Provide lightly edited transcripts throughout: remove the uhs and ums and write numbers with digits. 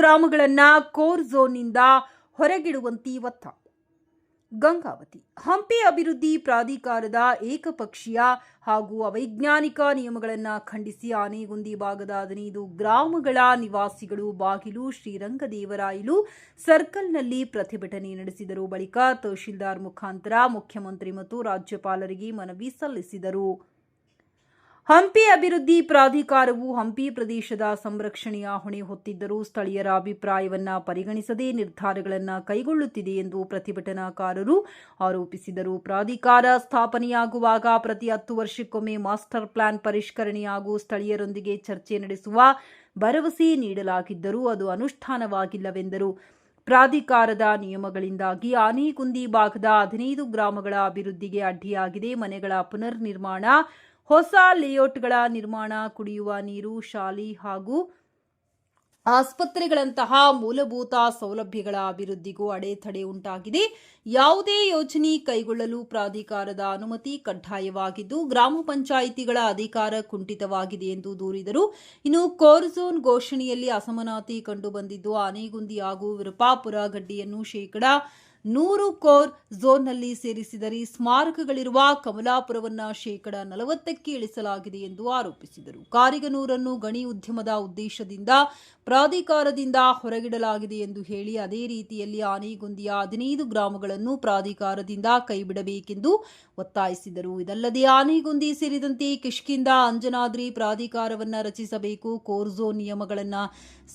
ಗ್ರಾಮಗಳನ್ನು ಕೋರ್ ಝೋನ್ನಿಂದ ಹೊರಗಿಡುವಂತೆ ಒತ್ತಾಯ. ಗಂಗಾವತಿ ಹಂಪಿ ಅಭಿವೃದ್ಧಿ ಪ್ರಾಧಿಕಾರದ ಏಕಪಕ್ಷೀಯ ಹಾಗೂ ಅವೈಜ್ಞಾನಿಕ ನಿಯಮಗಳನ್ನು ಖಂಡಿಸಿ ಆನೆಗುಂದಿ ಭಾಗದ 15 ಗ್ರಾಮಗಳ ನಿವಾಸಿಗಳು ಬಾಗಿಲು ಶ್ರೀರಂಗದೇವರಾಯಲು ಸರ್ಕಲ್ನಲ್ಲಿ ಪ್ರತಿಭಟನೆ ನಡೆಸಿದರು. ಬಳಿಕ ತಹಶೀಲ್ದಾರ್ ಮುಖಾಂತರ ಮುಖ್ಯಮಂತ್ರಿ ಮತ್ತು ರಾಜ್ಯಪಾಲರಿಗೆ ಮನವಿ ಸಲ್ಲಿಸಿದರು. ಹಂಪಿ ಅಭಿವೃದ್ಧಿ ಪ್ರಾಧಿಕಾರವು ಹಂಪಿ ಪ್ರದೇಶದ ಸಂರಕ್ಷಣೆಯ ಹೊಣೆ ಹೊತ್ತಿದ್ದರೂ ಸ್ಥಳೀಯರ ಅಭಿಪ್ರಾಯವನ್ನು ಪರಿಗಣಿಸದೆ ನಿರ್ಧಾರಗಳನ್ನು ಕೈಗೊಳ್ಳುತ್ತಿದೆ ಎಂದು ಪ್ರತಿಭಟನಾಕಾರರು ಆರೋಪಿಸಿದರು. ಪ್ರಾಧಿಕಾರ ಸ್ಥಾಪನೆಯಾಗುವಾಗ ಪ್ರತಿ 10 ವರ್ಷಕ್ಕೊಮ್ಮೆ ಮಾಸ್ಟರ್ ಪ್ಲಾನ್ ಪರಿಷ್ಕರಣೆ ಹಾಗೂ ಸ್ಥಳೀಯರೊಂದಿಗೆ ಚರ್ಚೆ ನಡೆಸುವ ಭರವಸೆ ನೀಡಲಾಗಿದ್ದರೂ ಅದು ಅನುಷ್ಠಾನವಾಗಿಲ್ಲವೆಂದರು. ಪ್ರಾಧಿಕಾರದ ನಿಯಮಗಳಿಂದಾಗಿ ಆನೆಗುಂದಿ ಭಾಗದ 15 ಗ್ರಾಮಗಳ ಅಭಿವೃದ್ಧಿಗೆ ಅಡ್ಡಿಯಾಗಿದೆ. ಮನೆಗಳ ಪುನರ್ ನಿರ್ಮಾಣ, ಹೊಸ ಲೇಔಟ್ಗಳ ನಿರ್ಮಾಣ, ಕುಡಿಯುವ ನೀರು, ಶಾಲೆ ಹಾಗೂ ಆಸ್ಪತ್ರೆಗಳಂತಹ ಮೂಲಭೂತ ಸೌಲಭ್ಯಗಳ ಅಭಿವೃದ್ಧಿಗೂ ಅಡೆತಡೆ ಉಂಟಾಗಿದೆ. ಯಾವುದೇ ಯೋಜನೆ ಕೈಗೊಳ್ಳಲು ಪ್ರಾಧಿಕಾರದ ಅನುಮತಿ ಕಡ್ಡಾಯವಾಗಿದ್ದು ಗ್ರಾಮ ಪಂಚಾಯಿತಿಗಳ ಅಧಿಕಾರ ಕುಂಠಿತವಾಗಿದೆ ಎಂದು ದೂರಿದರು. ಇನ್ನು ಕೋರ್ ಝೋನ್ ಘೋಷಣೆಯಲ್ಲಿ ಅಸಮಾನತೆ ಕಂಡುಬಂದಿದ್ದು ಆನೆಗುಂದಿ ಹಾಗೂ ವಿರುಪಾಪುರ ಗಡ್ಡೆಯನ್ನು ಶೇಕಡಾ 100 ಕೋರ್ ಝೋನ್ನಲ್ಲಿ ಸೇರಿಸಿದರೆ ಸ್ಮಾರಕಗಳಿರುವ ಕಮಲಾಪುರವನ್ನು ಶೇಕಡಾ 40ಕ್ಕೆ ಇಳಿಸಲಾಗಿದೆ ಎಂದು ಆರೋಪಿಸಿದರು. ಕಾರಿಗನೂರನ್ನು ಗಣಿ ಉದ್ಯಮದ ಉದ್ದೇಶದಿಂದ ಪ್ರಾಧಿಕಾರದಿಂದ ಹೊರಗಿಡಲಾಗಿದೆ ಎಂದು ಹೇಳಿ ಅದೇ ರೀತಿಯಲ್ಲಿ ಆನೆಗುಂದಿಯ 15 ಗ್ರಾಮಗಳನ್ನು ಪ್ರಾಧಿಕಾರದಿಂದ ಕೈಬಿಡಬೇಕೆಂದು ಒತ್ತಾಯಿಸಿದರು. ಇದಲ್ಲದೆ ಆನೆಗುಂದಿ ಸೇರಿದಂತೆ ಕಿಷ್ಕಿಂಧ, ಅಂಜನಾದ್ರಿ ಪ್ರಾಧಿಕಾರವನ್ನು ರಚಿಸಬೇಕು, ಕೋರ್ ಝೋನ್ ನಿಯಮಗಳನ್ನು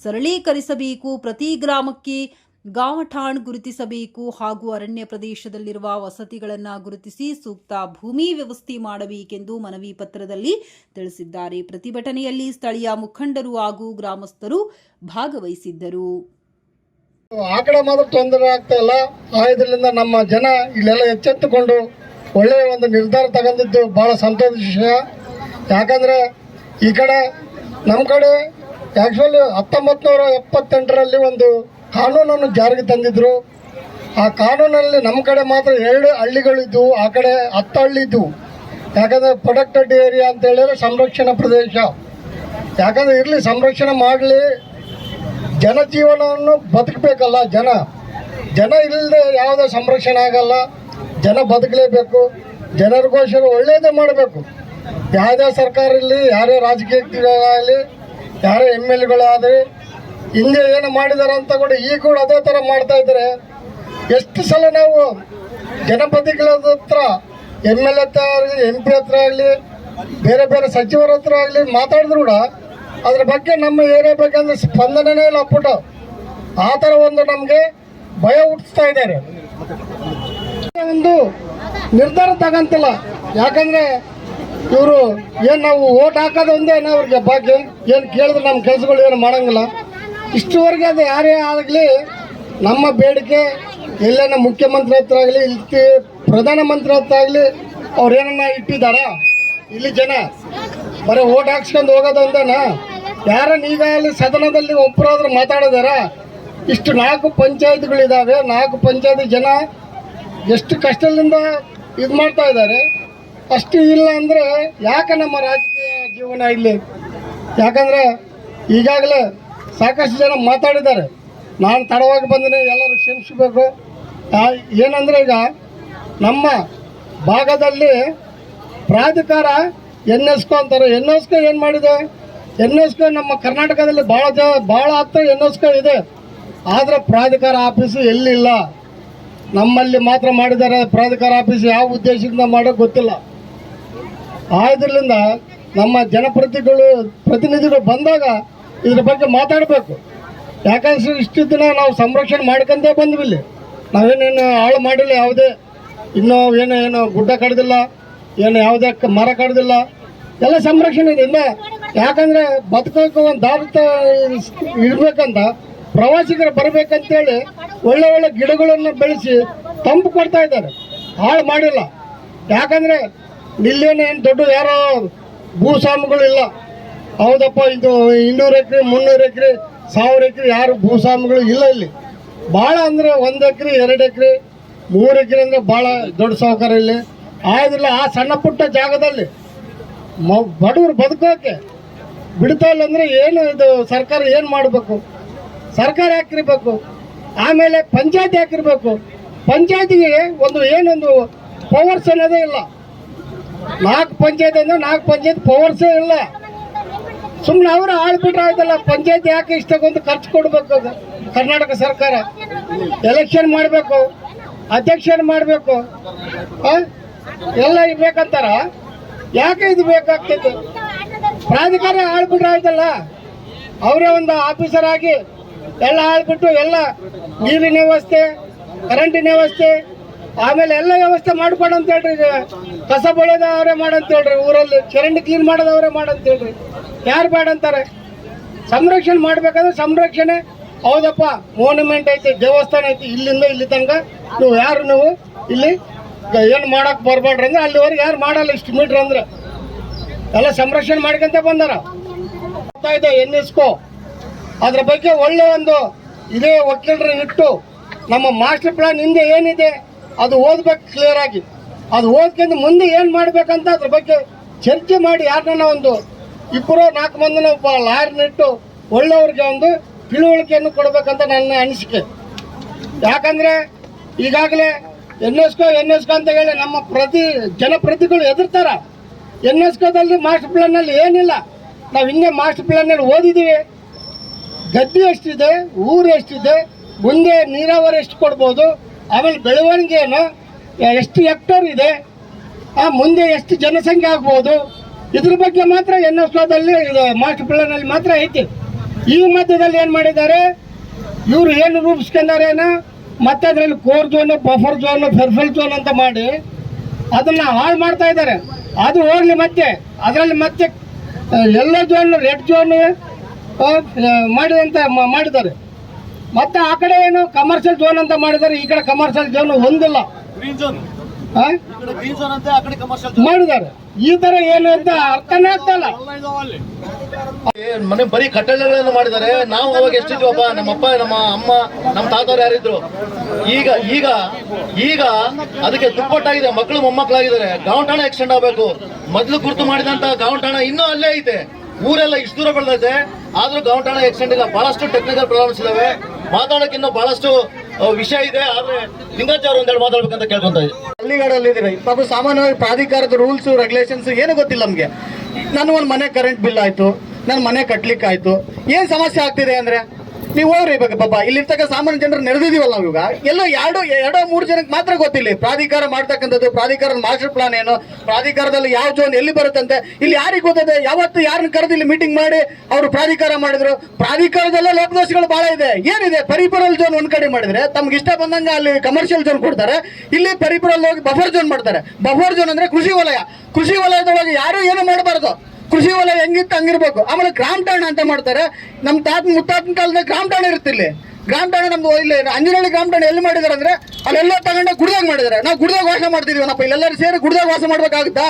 ಸರಳೀಕರಿಸಬೇಕು, ಪ್ರತಿ ಗ್ರಾಮಕ್ಕೆ ಗಾಂವಠಾಣ್ ಗುರುತಿಸಬೇಕು ಹಾಗೂ ಅರಣ್ಯ ಪ್ರದೇಶದಲ್ಲಿರುವ ವಸತಿಗಳನ್ನು ಗುರುತಿಸಿ ಸೂಕ್ತ ಭೂಮಿ ವ್ಯವಸ್ಥೆ ಮಾಡಬೇಕೆಂದು ಮನವಿ ಪತ್ರದಲ್ಲಿ ತಿಳಿಸಿದ್ದಾರೆ. ಪ್ರತಿಭಟನೆಯಲ್ಲಿ ಸ್ಥಳೀಯ ಮುಖಂಡರು ಹಾಗೂ ಗ್ರಾಮಸ್ಥರು ಭಾಗವಹಿಸಿದ್ದರು. ಆ ಕಡೆ ಮಾತ್ರ ತೊಂದರೆ ಆಗ್ತಾ ಇಲ್ಲ. ಇದರಿಂದ ನಮ್ಮ ಜನ ಇಲ್ಲೆಲ್ಲ ಎಚ್ಚೆತ್ತುಕೊಂಡು ಒಳ್ಳೆಯ ಒಂದು ನಿರ್ಧಾರ ತಗೊಂಡಿದ್ದು ಬಹಳ ಸಂತೋಷ ವಿಷಯ. ಯಾಕಂದ್ರೆ ಈ ಕಡೆ ನಮ್ಮ ಕಡೆ ಆಕ್ಚುಲಿ 1978ರಲ್ಲಿ ಒಂದು ಕಾನೂನನ್ನು ಜಾರಿಗೆ ತಂದಿದ್ರು. ಆ ಕಾನೂನಲ್ಲಿ ನಮ್ಮ ಕಡೆ ಮಾತ್ರ 2 ಹಳ್ಳಿಗಳಿದ್ವು, ಆ ಕಡೆ 10 ಹಳ್ಳಿ ಇದ್ವು. ಯಾಕಂದರೆ ಪ್ರೊಟೆಕ್ಟೆಡ್ ಏರಿಯಾ ಅಂತ ಹೇಳಿದ್ರೆ ಸಂರಕ್ಷಣಾ ಪ್ರದೇಶ. ಯಾಕಂದರೆ ಇರಲಿ, ಸಂರಕ್ಷಣೆ ಮಾಡಲಿ, ಜನಜೀವನವನ್ನು ಬದುಕಬೇಕಲ್ಲ. ಜನ ಇಲ್ಲದೆ ಯಾವುದೇ ಸಂರಕ್ಷಣೆ ಆಗಲ್ಲ. ಜನ ಬದುಕಲೇಬೇಕು. ಜನರಿಗೋಸ್ಕರ ಒಳ್ಳೆಯದೇ ಮಾಡಬೇಕು. ಯಾವುದೇ ಸರ್ಕಾರ ಇರಲಿ, ಯಾರೇ ರಾಜಕೀಯಗಳಾಗಲಿ, ಯಾರೇ MLAಗಳಾಗಲಿ, ಹಿಂದೆ ಏನು ಮಾಡಿದಾರೆ ಅಂತ ಕೂಡ ಈಗ ಕೂಡ ಅದೇ ಥರ ಮಾಡ್ತಾ ಇದ್ದಾರೆ. ಎಷ್ಟು ಸಲ ನಾವು ಜನಪ್ರತಿನಿಧಿಗಳ ಹತ್ರ, MLA ಹತ್ರ ಆಗಲಿ, MP ಹತ್ರ ಆಗಲಿ, ಬೇರೆ ಬೇರೆ ಸಚಿವರ ಹತ್ರ ಆಗಲಿ ಮಾತಾಡಿದ್ರು ಕೂಡ ಅದ್ರ ಬಗ್ಗೆ ನಮ್ಮ ಏರಿಯಾ ಬಗ್ಗೆ ಅಂದ್ರೆ ಸ್ಪಂದನೆ ಇಲ್ಲ. ಪುಟ ಆ ಥರ ಒಂದು ನಮಗೆ ಭಯ ಹುಟ್ಟಿಸ್ತಾ ಇದ್ದಾರೆ. ಒಂದು ನಿರ್ಧಾರ ತಗೊಂತಿಲ್ಲ. ಯಾಕಂದರೆ ಇವರು ಏನು ನಾವು ಓಟ್ ಹಾಕೋದು ಒಂದೇ ಅವ್ರಿಗೆ ಭಾಗ್ಯ, ಏನು ಕೇಳಿದ್ರೆ ನಮ್ಮ ಕೆಲಸಗಳು ಏನು ಮಾಡೋಂಗಿಲ್ಲ. ಇಷ್ಟುವರೆಗೆ ಅದು ಯಾರೇ ಆಗಲಿ ನಮ್ಮ ಬೇಡಿಕೆ ಎಲ್ಲೇನ ಮುಖ್ಯಮಂತ್ರಿ ಹತ್ರ ಆಗಲಿ, ಇಲ್ಲಿ ಪ್ರಧಾನಮಂತ್ರಿ ಹತ್ರ ಆಗಲಿ ಅವ್ರು ಏನನ್ನ ಇಟ್ಟಿದ್ದಾರ? ಇಲ್ಲಿ ಜನ ಬರೀ ಓಟ್ ಹಾಕ್ಸ್ಕೊಂಡು ಹೋಗೋದು ಒಂದೇನಾ? ಯಾರನ್ನ ಈಗ ಅಲ್ಲಿ ಸದನದಲ್ಲಿ ಒಬ್ಬರಾದ್ರೂ ಮಾತಾಡಿದಾರ? ಇಷ್ಟು 4 ಪಂಚಾಯತ್ಗಳಿದ್ದಾವೆ. 4 ಪಂಚಾಯತ್ ಜನ ಎಷ್ಟು ಕಷ್ಟದಿಂದ ಇದು ಮಾಡ್ತಾ ಇದ್ದಾರೆ. ಅಷ್ಟು ಇಲ್ಲ ಅಂದರೆ ಯಾಕೆ ನಮ್ಮ ರಾಜಕೀಯ ಜೀವನ ಇಲ್ಲಿ? ಯಾಕಂದರೆ ಈಗಾಗಲೇ ಸಾಕಷ್ಟು ಜನ ಮಾತಾಡಿದ್ದಾರೆ. ನಾನು ತಡವಾಗಿ ಬಂದರೆ ಎಲ್ಲರೂ ಕ್ಷಮಿಸಬೇಕು. ಏನಂದರೆ ಈಗ ನಮ್ಮ ಭಾಗದಲ್ಲಿ ಪ್ರಾಧಿಕಾರ NSCO ಅಂತಾರೆ. NSCO ಏನು ಮಾಡಿದೆ? NSCO ನಮ್ಮ ಕರ್ನಾಟಕದಲ್ಲಿ ಭಾಳ ಹತ್ರ NSCO ಇದೆ. ಆದರೆ ಪ್ರಾಧಿಕಾರ ಆಫೀಸು ಎಲ್ಲಿಲ್ಲ. ನಮ್ಮಲ್ಲಿ ಮಾತ್ರ ಮಾಡಿದ್ದಾರೆ. ಪ್ರಾಧಿಕಾರ ಆಫೀಸ್ ಯಾವ ಉದ್ದೇಶದಿಂದ ಮಾಡೋದು ಗೊತ್ತಿಲ್ಲ. ಇದರಿಂದ ನಮ್ಮ ಪ್ರತಿನಿಧಿಗಳು ಬಂದಾಗ ಇದ್ರ ಬಗ್ಗೆ ಮಾತಾಡಬೇಕು. ಯಾಕಂದ್ರೆ ಇಷ್ಟು ದಿನ ನಾವು ಸಂರಕ್ಷಣೆ ಮಾಡ್ಕೊಂಡೇ ಬಂದ್ವಿ. ನಾವೇನೇನು ಹಾಳು ಮಾಡಿಲ್ಲ, ಯಾವುದೇ ಇನ್ನೂ ಏನು ಗುಡ್ಡ ಕಡ್ದಿಲ್ಲ, ಏನು ಯಾವುದೇ ಮರ ಕಡ್ದಿಲ್ಲ, ಎಲ್ಲ ಸಂರಕ್ಷಣೆ ಇದೆ. ಇಲ್ಲ ಯಾಕಂದರೆ ಬದುಕೋಕೆ ಒಂದು ದಾರಿ ಇಡಬೇಕಂತ ಪ್ರವಾಸಿಗರು ಬರಬೇಕಂತೇಳಿ ಒಳ್ಳೆ ಒಳ್ಳೆ ಗಿಡಗಳನ್ನು ಬೆಳೆಸಿ ತಂಪು ಕೊಡ್ತಾ ಇದ್ದಾರೆ. ಹಾಳು ಮಾಡಿಲ್ಲ. ಯಾಕಂದರೆ ಇಲ್ಲೇನು ದೊಡ್ಡ ಯಾರೋ ಭೂಸ್ವಾಮಿಗಳಿಲ್ಲ. ಹೌದಪ್ಪ, ಇದು 200 ಎಕರೆ 300 ಎಕರೆ 1000 ಎಕರೆ ಯಾರು ಭೂಸ್ವಾಮಿಗಳು ಇಲ್ಲ ಇಲ್ಲಿ. ಭಾಳ ಅಂದರೆ 1 ಎಕರೆ 2 ಎಕರೆ 3 ಎಕರೆ ಅಂದರೆ ಭಾಳ ದೊಡ್ಡ ಸಾಹುಕಾರ ಇಲ್ಲಿ. ಆದ್ರಿಲ್ಲ ಆ ಸಣ್ಣ ಪುಟ್ಟ ಜಾಗದಲ್ಲಿ ಬಡವರು ಬದುಕೋಕೆ ಬಿಡ್ತಾ ಇಲ್ಲ ಅಂದರೆ ಏನು ಇದು ಸರ್ಕಾರ ಏನು ಮಾಡಬೇಕು? ಸರ್ಕಾರ ಯಾಕಿರ್ಬೇಕು? ಆಮೇಲೆ ಪಂಚಾಯತ್ ಯಾಕಿರ್ಬೇಕು? ಪಂಚಾಯತಿಗೆ ಏನೊಂದು ಪವರ್ಸ್ ಅನ್ನೋದೇ ಇಲ್ಲ. 4 ಪಂಚಾಯತ್ ಅಂದ್ರೆ 4 ಪಂಚಾಯತ್ ಪವರ್ಸೇ ಇಲ್ಲ. ಸುಮ್ಮನೆ ಅವರು ಆಳ್ಬಿಟ್ರೆ ಆಯ್ತಲ್ಲ. ಪಂಚಾಯತ್ ಯಾಕೆ ಇಷ್ಟಕ್ಕೊಂದು ಖರ್ಚು ಕೊಡ್ಬೇಕು? ಅದು ಕರ್ನಾಟಕ ಸರ್ಕಾರ ಎಲೆಕ್ಷನ್ ಮಾಡಬೇಕು, ಅಧ್ಯಕ್ಷರು ಮಾಡಬೇಕು, ಎಲ್ಲ ಇರ್ಬೇಕಂತಾರ. ಯಾಕೆ ಇದು ಬೇಕಾಗ್ತದೆ? ಪ್ರಾಧಿಕಾರ ಆಳ್ಬಿಟ್ರೆ ಆಯ್ತಲ್ಲ. ಅವರೇ ಒಂದು ಆಫೀಸರ್ ಆಗಿ ಎಲ್ಲ ಆಳ್ಬಿಟ್ಟು ಎಲ್ಲ ನೀರಿನ ವ್ಯವಸ್ಥೆ, ಕರೆಂಟಿನ ವ್ಯವಸ್ಥೆ, ಆಮೇಲೆ ಎಲ್ಲ ವ್ಯವಸ್ಥೆ ಮಾಡ್ಕೊಡು ಅಂತ ಹೇಳ್ರಿ. ಕಸ ಬಳಿಯೋದ ಅವರೇ ಮಾಡಂತ ಹೇಳ್ರಿ. ಊರಲ್ಲಿ ಚರಂಡಿ ಕ್ಲೀನ್ ಮಾಡೋದು ಅವರೇ ಮಾಡಂತ ಹೇಳ್ರಿ. ಯಾರು ಬೇಡ ಅಂತಾರೆ? ಸಂರಕ್ಷಣೆ ಮಾಡ್ಬೇಕಾದ್ರೆ ಸಂರಕ್ಷಣೆ ಹೌದಪ್ಪ, ಮೋನ್ಯುಮೆಂಟ್ ಐತಿ, ದೇವಸ್ಥಾನ ಐತಿ, ಇಲ್ಲಿಂದ ಇಲ್ಲಿ ತನಕ ನೀವು ಇಲ್ಲಿ ಏನು ಮಾಡಕ್ ಬರ್ಬೇಡ್ರಿ ಅಂದ್ರೆ ಅಲ್ಲಿವರೆಗೆ ಯಾರು ಮಾಡಲ್ಲ. ಇಷ್ಟು ಮೀಟ್ರ್ ಅಂದ್ರೆ ಎಲ್ಲ ಸಂರಕ್ಷಣೆ ಮಾಡ್ಕೊಂತ ಬಂದಾರ. ಎನ್ಎಸ್ಕೋ ಅದ್ರ ಬಗ್ಗೆ ಒಳ್ಳೆ ಒಂದು ಇದೇ ವಕೀಲರು ಇಟ್ಟು ನಮ್ಮ ಮಾಸ್ಟರ್ ಪ್ಲಾನ್ ಹಿಂದೆ ಏನಿದೆ ಅದು ಓದ್ಬೇಕು ಕ್ಲಿಯರ್ ಆಗಿ. ಅದು ಓದ್ಕೊಂಡು ಮುಂದೆ ಏನು ಮಾಡ್ಬೇಕಂತ ಅದ್ರ ಬಗ್ಗೆ ಚರ್ಚೆ ಮಾಡಿ ಯಾರನ್ನ ಒಂದು 2-4 ಮಂದಿನ ಒಬ್ಬ ಲಾಯರ್ನಿಟ್ಟು ಒಳ್ಳೆಯವ್ರಿಗೆ ಒಂದು ತಿಳುವಳಿಕೆಯನ್ನು ಕೊಡಬೇಕಂತ ನನ್ನ ಅನಿಸಿಕೆ. ಯಾಕಂದರೆ ಈಗಾಗಲೇ ಎನ್ಎಸ್ಕೋ ಅಂತ ಹೇಳಿ ನಮ್ಮ ಜನಪ್ರತಿಗಳು ಎದುರ್ತಾರ. ಎನ್ಎಸ್ಕೋದಲ್ಲಿ ಮಾಸ್ಟರ್ ಪ್ಲಾನ್ನಲ್ಲಿ ಏನಿಲ್ಲ. ನಾವು ಹಿಂಗೆ ಮಾಸ್ಟರ್ ಪ್ಲಾನ್ನಲ್ಲಿ ಓದಿದ್ದೀವಿ. ಗದ್ದೆ ಎಷ್ಟಿದೆ, ಊರು ಎಷ್ಟಿದೆ, ಮುಂದೆ ನೀರಾವರಿ ಎಷ್ಟು ಕೊಡ್ಬೋದು, ಆಮೇಲೆ ಬೆಳವಣಿಗೆ ಏನು, ಎಷ್ಟು ಹೆಕ್ಟೇರ್ ಇದೆ, ಮುಂದೆ ಎಷ್ಟು ಜನಸಂಖ್ಯೆ ಆಗ್ಬೋದು, ಇದ್ರ ಬಗ್ಗೆ ಮಾತ್ರ ಎನ್ಎಸ್ಕೋದಲ್ಲಿ ಮಾಸ್ಟರ್ ಪ್ಲಾನಲ್ಲಿ ಮಾತ್ರ ಐತಿ. ಈ ಮಧ್ಯದಲ್ಲಿ ಏನು ಮಾಡಿದ್ದಾರೆ ಇವರು, ಏನು ರೂಪಿಸ್ಕೊಂಡಾರೇನೋ ಮತ್ತೆ ಅದರಲ್ಲಿ core zone, buffer zone, peripheral zone ಅಂತ ಮಾಡಿ ಅದನ್ನು ಹಾಳು ಮಾಡ್ತಾ ಇದ್ದಾರೆ. ಅದು ಹೋಗಲಿ, ಮತ್ತೆ ಅದರಲ್ಲಿ ಮತ್ತೆ ಎಲ್ಲೋ ಝೋನ್, ರೆಡ್ ಝೋನ್ ಮಾಡಿದ್ದಾರೆ. ಮತ್ತೆ ಆ ಕಡೆ ಏನು ಕಮರ್ಷಿಯಲ್ ಝೋನ್ ಅಂತ ಮಾಡಿದ್ದಾರೆ. ಈ ಕಡೆ ಕಮರ್ಷಿಯಲ್ ಝೋನ್ ಹೊಂದಿಲ್ಲ ಮಾಡಿದ್ದಾರೆ. ಈ ತರ ಏನು ಅಂತ ಅರ್ಥನೇ ಆಗ್ತಲ್ಲ. ಮನೆ ಬರೀ ಕಟ್ಟಡಗಳನ್ನು ಮಾಡಿದ್ದಾರೆ. ನಾವು ಅವಾಗ ಎಷ್ಟಿದ್ವಪ್ಪ, ನಮ್ಮಪ್ಪ, ನಮ್ಮ ಅಮ್ಮ, ನಮ್ಮ ತಾತವ್ರು ಯಾರಿದ್ರು. ಈಗ ಈಗ ಈಗ ಅದಕ್ಕೆ ದುಪ್ಪಟ್ಟಾಗಿದೆ. ಮಕ್ಕಳು ಮೊಮ್ಮಕ್ಕಳಾಗಿದ್ದಾರೆ. ಗಾಂವಟಾಣ ಎಕ್ಸ್ಟೆಂಡ್ ಆಗಬೇಕು. ಮೊದಲು ಗುರುತು ಮಾಡಿದಂತ ಗಾಂವಟಾಣ ಇನ್ನೂ ಅಲ್ಲೇ ಐತೆ. ಊರೆಲ್ಲ ಇಷ್ಟು ದೂರ ಬೆಳೆದೈತೆ, ಆದ್ರೂ ಗಾಂವಟಾಣ ಎಕ್ಸ್ಟೆಂಡ್ ಇಲ್ಲ. ಬಹಳಷ್ಟು ಟೆಕ್ನಿಕಲ್ ಪ್ರಾಬ್ಲಮ್ಸ್ ಇದಾವೆ. ಮಾತಾಡೋಕೆ ಇನ್ನೂ ಬಹಳಷ್ಟು ವಿಷಯ ಇದೆ. ಆದ್ರೆ ಲಿಂಗಾಚಾರ ಒಂದೆರಡು ಮಾತಾಡ್ಬೇಕಂತ ಕೇಳ್ಕೊಂತ ಇದ್ದೀವಿ. ಹಳ್ಳಿಗಾಡಲ್ಲಿ ಇದ್ದೀರಿ ಪಾಪ, ಸಾಮಾನ್ಯವಾಗಿ ಪ್ರಾಧಿಕಾರದ ರೂಲ್ಸ್ ರೆಗ್ಯುಲೇಷನ್ಸ್ ಏನು ಗೊತ್ತಿಲ್ಲ ನಮಗೆ. ನಾನು ಒಂದು ಮನೆ ಕರೆಂಟ್ ಬಿಲ್ ಆಯ್ತು, ನನ್ನ ಮನೆ ಕಟ್ಲಿಕ್ಕೆ ಆಯ್ತು, ಏನ್ ಸಮಸ್ಯೆ ಆಗ್ತಿದೆ ಅಂದ್ರೆ ನೀವು ಹೋಗ್ರಿ ಪಾಪ. ಇಲ್ಲಿರ್ತಕ್ಕ ಸಾಮಾನ್ಯ ಜನರು ನೆರೆದಿದೀವಲ್ಲ ನಾವು. ಈಗ ಎಲ್ಲೋ ಎರಡೋ 3 ಜನಕ್ಕೆ ಮಾತ್ರ ಗೊತ್ತಿಲ್ಲ ಪ್ರಾಧಿಕಾರ ಮಾಡ್ತಕ್ಕಂಥದ್ದು, ಪ್ರಾಧಿಕಾರದ ಮಾಸ್ಟರ್ ಪ್ಲಾನ್ ಏನು, ಪ್ರಾಧಿಕಾರದಲ್ಲಿ ಯಾವ ಝೋನ್ ಎಲ್ಲಿ ಬರುತ್ತಂತೆ, ಇಲ್ಲಿ ಯಾರಿಗೆ ಗೊತ್ತದೆ? ಯಾವತ್ತು ಯಾರನ್ನ ಕರೆದು ಇಲ್ಲಿ ಮೀಟಿಂಗ್ ಮಾಡಿ ಅವರು ಪ್ರಾಧಿಕಾರ ಮಾಡಿದ್ರು? ಪ್ರಾಧಿಕಾರದಲ್ಲೇ ಲೋಪದೋಷಗಳು ಬಹಳ ಇದೆ. ಏನಿದೆ, ಪೆರಿಫೆರಲ್ ಝೋನ್ ಒಂದ್ ಕಡೆ ಮಾಡಿದ್ರೆ ತಮ್ಗೆ ಇಷ್ಟ ಬಂದಂಗ ಅಲ್ಲಿ ಕಮರ್ಷಿಯಲ್ ಝೋನ್ ಕೊಡ್ತಾರೆ, ಇಲ್ಲಿ ಪೆರಿಫೆರಲ್ ಹೋಗಿ ಬಫರ್ ಝೋನ್ ಮಾಡ್ತಾರೆ. ಬಫರ್ ಝೋನ್ ಅಂದ್ರೆ ಕೃಷಿ ವಲಯ. ಕೃಷಿ ವಲಯದೊಳಗೆ ಯಾರು ಏನು ಮಾಡಬಾರ್ದು, ಕೃಷಿ ವಲಯ ಹೆಂಗಿತ್ತು ಹಂಗಿರ್ಬೇಕು. ಆಮೇಲೆ ಗ್ರಾಮ ಠಾಣೆ ಅಂತ ಮಾಡ್ತಾರೆ. ನಮ್ಮ ಮುತ್ತಾತನ ಕಾಲದ ಗ್ರಾಮ ಠಾಣೆ ಇರುತ್ತೆ. ಇಲ್ಲಿ ಗ್ರಾಮ ಠಾಣೆ ನಮ್ದು ಇಲ್ಲಿ ಅಂಜನಹಳ್ಳಿ ಗ್ರಾಮ ಠಾಣೆ ಎಲ್ಲಿ ಮಾಡಿದಾರೆ ಅಂದ್ರೆ ಅಲ್ಲೆಲ್ಲ ತಗೊಂಡ ಗುಡ್ದಾಗ ಮಾಡಿದ್ದಾರೆ. ನಾವು ಗುಡ್ದಾಗ ವಾಸ ಮಾಡ್ತಿದೀವನಪ್ಪ, ಇಲ್ಲೆಲ್ಲರೂ ಸೇರಿ ಗುಡ್ದಾಗ ವಾಸ ಮಾಡ್ಬೇಕಾಗುತ್ತಾ?